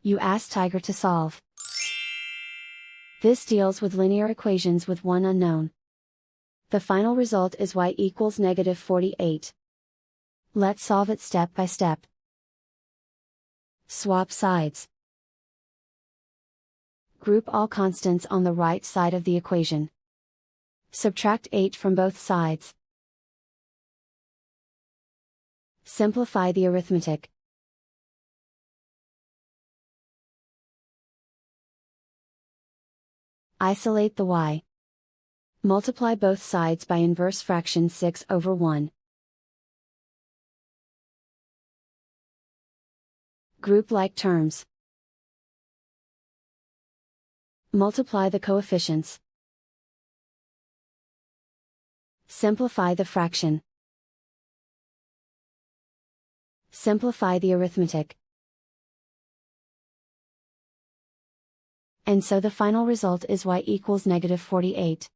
You ask Tiger to solve. This deals with linear equations with one unknown. The final result is y equals -48. Let's solve it step by step. Swap sides. Group all constants on the right side of the equation. Subtract 8 from both sides. Simplify the arithmetic. Isolate the y. Multiply both sides by inverse fraction 6/1. Group like terms. Multiply the coefficients. Simplify the fraction. Simplify the arithmetic. And so the final result is y equals -48.